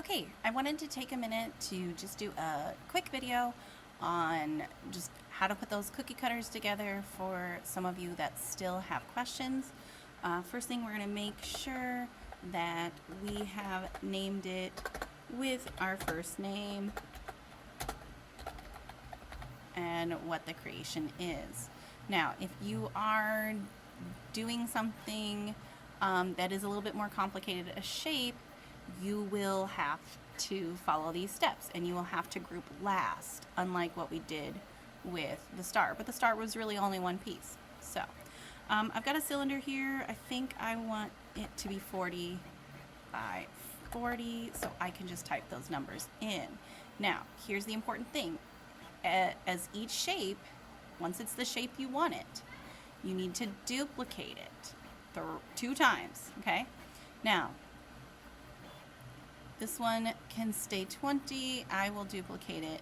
Okay, I wanted to take a minute to just do a quick video on just how to put those cookie cutters together for some of you that still have questions. First thing, we're going to make sure that we have named it with our first name and what the creation is. Now, if you are doing something that is a little bit more complicated, a shape, you will have to follow these steps and you will have to group last, unlike what we did with the star. But the star was really only one piece. So I've got a cylinder here. I think I want it to be 40 by 40, so I can just type those numbers in. Now, here's the important thing. As each shape, once it's the shape you want it, you need to duplicate it 2 times, okay? Now, this one can stay 20. I will duplicate it.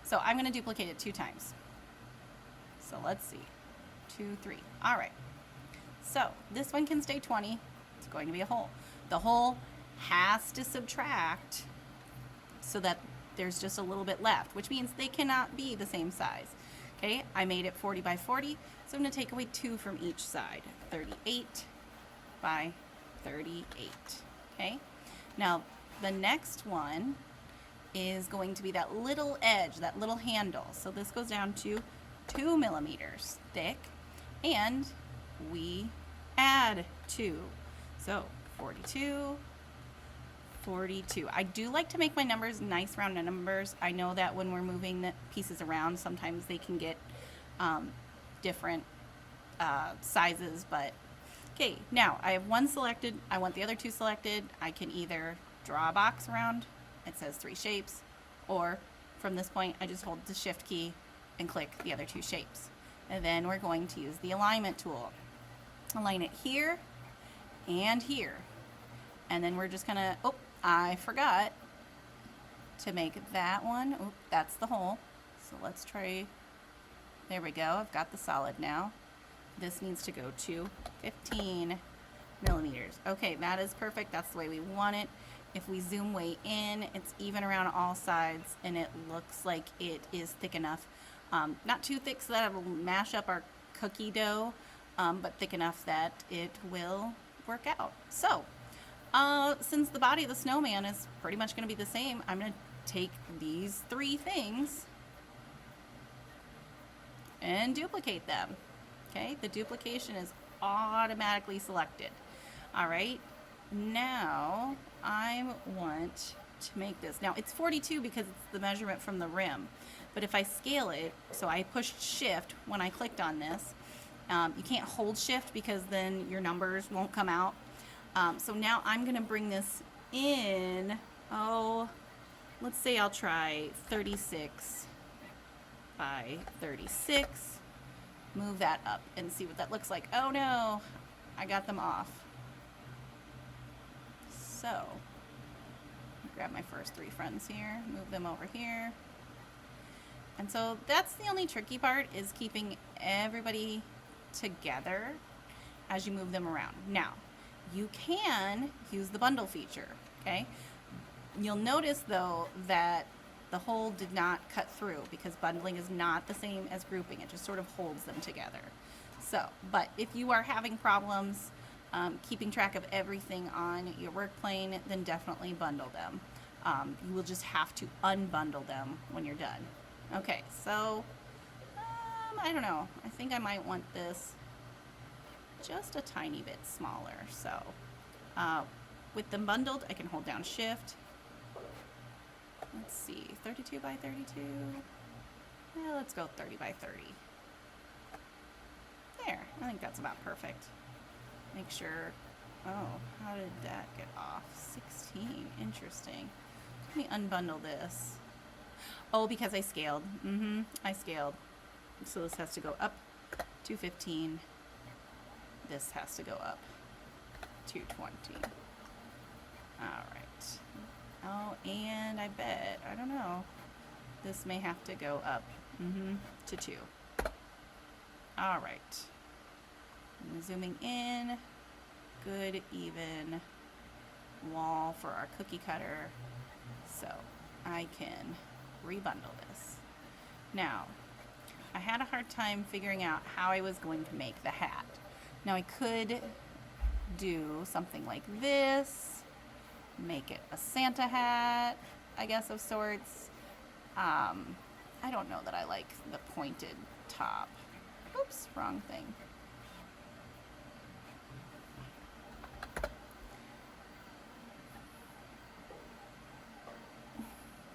So I'm going to duplicate it 2 times. So let's see. 2, 3. All right. So this one can stay 20. It's going to be a hole. The hole has to subtract so that there's just a little bit left, which means they cannot be the same size. Okay, I made it 40 by 40, so I'm going to take away 2 from each side. 38 by 38. Okay, now the next one is going to be that little edge, that little handle. So this goes down to 2 millimeters thick, and we add 2. So 42, 42. I do like to make my numbers nice round numbers. I know that when we're moving the pieces around, sometimes they can get different sizes, but okay, now I have 1 selected. I want the other 2 selected. I can either draw a box around, it says 3 shapes, or from this point I just hold the shift key and click the other 2 shapes. And then we're going to use the alignment tool. Align it here and here. And then we're just gonna, oh, I forgot to make that one. Oh, that's the hole. So let's try, there we go. I've got the solid now. This needs to go to 15 millimeters. Okay, that is perfect. That's the way we want it. If we zoom way in, it's even around all sides and it looks like it is thick enough. Not too thick so that it'll mash up our cookie dough, but thick enough that it will work out. So, since the body of the snowman is pretty much going to be the same, I'm going to take these 3 things and duplicate them. Okay, the duplication is automatically selected. All right, now I want to make this. Now it's 42 because it's the measurement from the rim, but if I scale it, so I pushed shift when I clicked on this. You can't hold shift because then your numbers won't come out. So now I'm going to bring this in, let's say I'll try 36 by 36. Move that up and see what that looks like. Oh no, I got them off. So, grab my first 3 friends here, move them over here. And so that's the only tricky part, is keeping everybody together as you move them around. Now, you can use the bundle feature, okay? You'll notice though that the hole did not cut through because bundling is not the same as grouping. It just sort of holds them together. So, but if you are having problems keeping track of everything on your work plane, then definitely bundle them. You will just have to unbundle them when you're done. Okay, so I don't know. I think I might want this just a tiny bit smaller. So with them bundled, I can hold down shift. Let's see, 32 by 32. Well, let's go 30 by 30. There, I think that's about perfect. Make sure, oh, how did that get off? 16, interesting. Let me unbundle this. Oh, because I scaled. I scaled. So this has to go up to 15. This has to go up to 20. All right. Oh, and I bet, I don't know, this may have to go up to 2. All right. And zooming in, good even wall for our cookie cutter. So I can rebundle this. Now, I had a hard time figuring out how I was going to make the hat. Now I could do something like this, make it a Santa hat, I guess, of sorts. I don't know that I like the pointed top. Oops, wrong thing.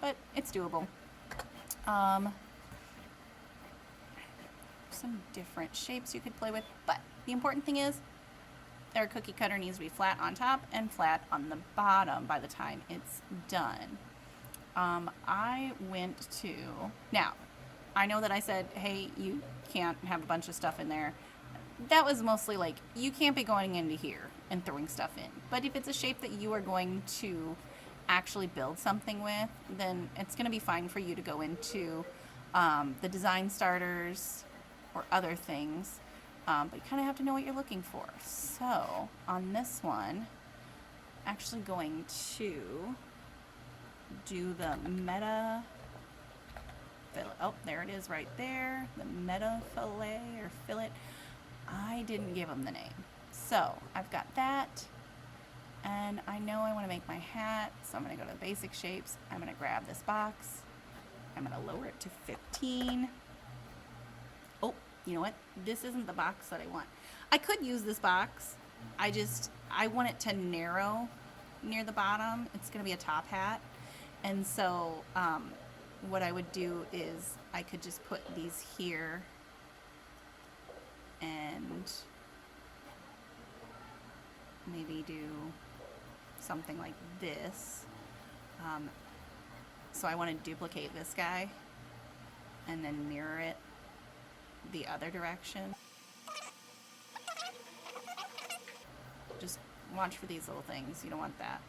But it's doable. Some different shapes you could play with, but the important thing is our cookie cutter needs to be flat on top and flat on the bottom by the time it's done. I went to, now, I know that I said, hey, you can't have a bunch of stuff in there. That was mostly like, you can't be going into here and throwing stuff in. But if it's a shape that you are going to actually build something with, then it's going to be fine for you to go into the design starters or other things. But you kind of have to know what you're looking for. So on this one, actually going to do the meta fillet. Oh, there it is right there. The meta fillet or fillet. I didn't give them the name. So I've got that. And I know I want to make my hat. So I'm going to go to basic shapes. I'm going to grab this box. I'm going to lower it to 15. Oh, you know what? This isn't the box that I want. I could use this box. I want it to narrow near the bottom. It's going to be a top hat. And so what I would do is I could just put these here and maybe do something like this. So I want to duplicate this guy and then mirror it the other direction. Just watch for these little things. You don't want that.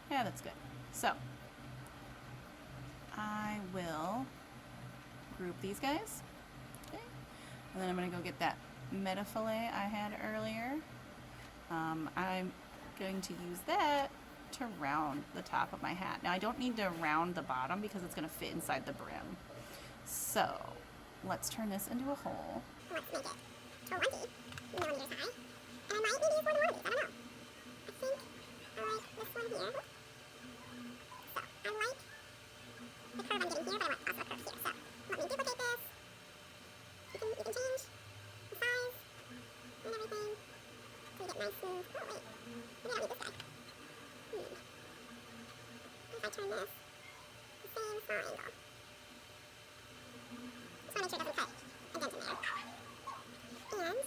Yeah, that's good. So I will group these guys. Okay. And then I'm going to go get that meta fillet I had earlier. I'm going to use that to round the top of my hat. Now I don't need to round the bottom because it's going to fit inside the brim. So let's turn this into a hole. Let's make it 20 millimeters high. And I might maybe use one more of these. I don't know. I think I like this one here. So I like the curve I'm getting here, but I want also a curve here. So let me duplicate this. You can change the size and everything so you get nice and, oh wait, maybe I don't need this guy. If I turn this the same saw angle. Just want to make sure it doesn't cut a dent in there. And,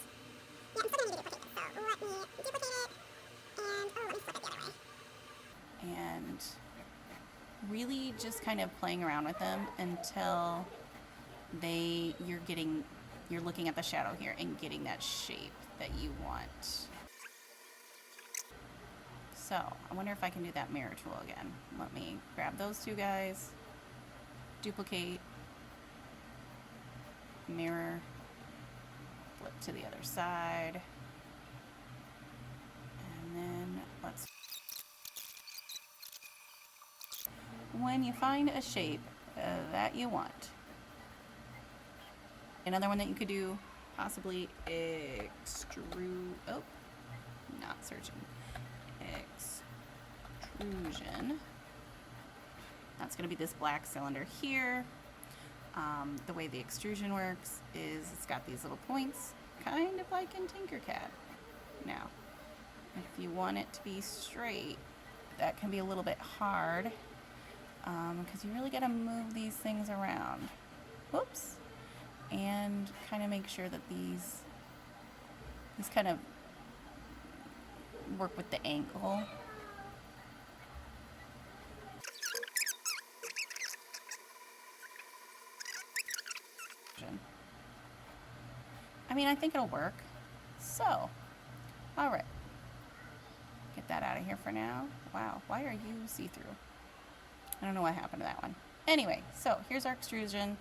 yeah, I'm still going to need to duplicate this, so let me duplicate it, and, oh, let me flip it the other way. And really just kind of playing around with them until you're looking at the shadow here and getting that shape that you want. So I wonder if I can do that mirror tool again. Let me grab those two guys, duplicate, mirror, flip to the other side, and then let's. When you find a shape that you want, another one that you could do, possibly extrude. Oh, not searching. Extrusion. That's going to be this black cylinder here. The way the extrusion works is it's got these little points, kind of like in Tinkercad. Now, if you want it to be straight, that can be a little bit hard because you really got to move these things around. Whoops. And kind of make sure that these kind of work with the angle. I mean, I think it'll work. So, all right. Get that out of here for now. Wow, why are you see-through? I don't know what happened to that one. Anyway, so here's our extrusion.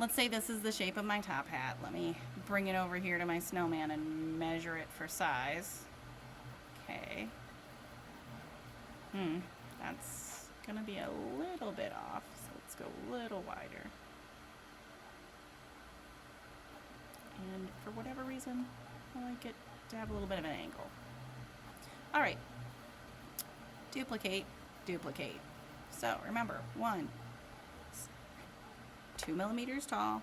let's say this is the shape of my top hat. Let me bring it over here to my snowman and measure it for size. Okay. That's gonna be a little bit off, so let's go a little wider. And for whatever reason, I like it to have a little bit of an angle. All right. Duplicate, duplicate. So remember, 2 millimeters tall,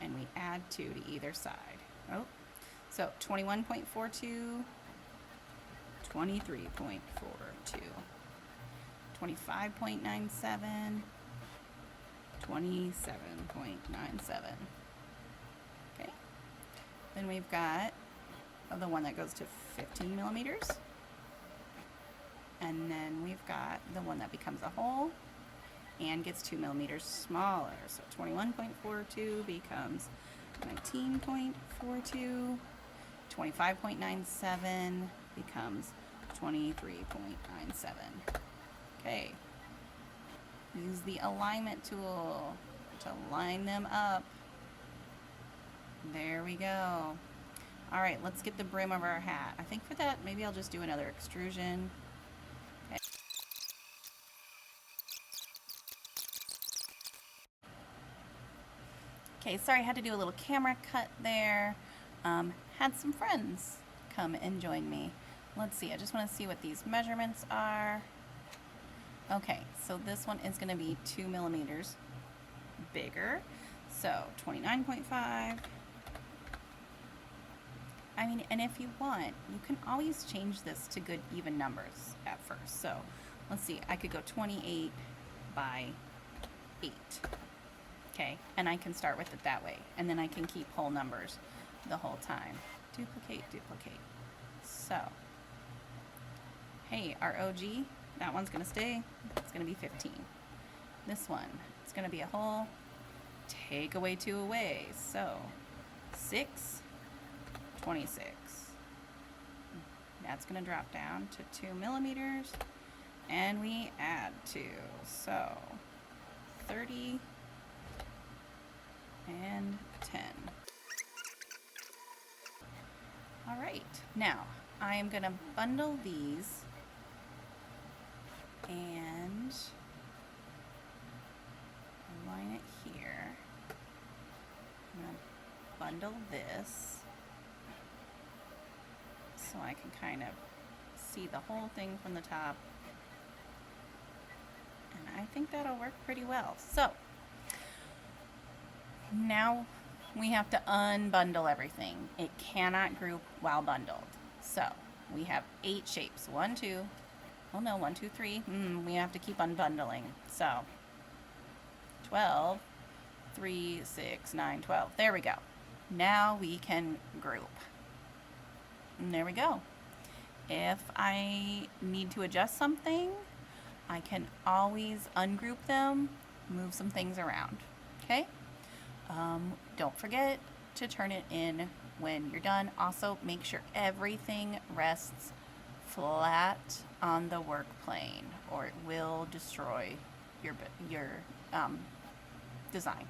and we add 2 to either side. Oh, so 21.42, 23.42, 25.97, 27.97. Okay. Then we've got the one that goes to 15 millimeters. And then we've got the one that becomes a hole and gets 2 millimeters smaller. So 21.42 becomes 19.42. 25.97 becomes 23.97. Okay. Use the alignment tool to line them up. There we go. All right, let's get the brim of our hat. I think for that, maybe I'll just do another extrusion. Okay, sorry, I had to do a little camera cut there. Had some friends come and join me. Let's see, I just want to see what these measurements are. Okay, so this one is going to be 2 millimeters bigger. So 29.5. I mean, and if you want, you can always change this to good even numbers at first. So let's see, I could go 28 by 8. Okay, and I can start with it that way, and then I can keep whole numbers the whole time. Duplicate, duplicate. So, hey, our OG, that one's gonna stay. It's gonna be 15. This one, it's gonna be a whole. Take away 2 away. So, 6, 26. That's gonna drop down to 2 millimeters, and we add 2. So, 30. And 10. All right, now I am going to bundle these and align it here. I'm going to bundle this so I can kind of see the whole thing from the top. And I think that'll work pretty well. So, now we have to unbundle everything. It cannot group while bundled. So we have 8 shapes. 1, 2. Oh no, 1, 2, 3. We have to keep unbundling. So 12, 3, 6, 9, 12. There we go. Now we can group. And there we go. If I need to adjust something, I can always ungroup them, move some things around. Okay? Don't forget to turn it in when you're done. Also, make sure everything rests flat on the work plane, or it will destroy your design.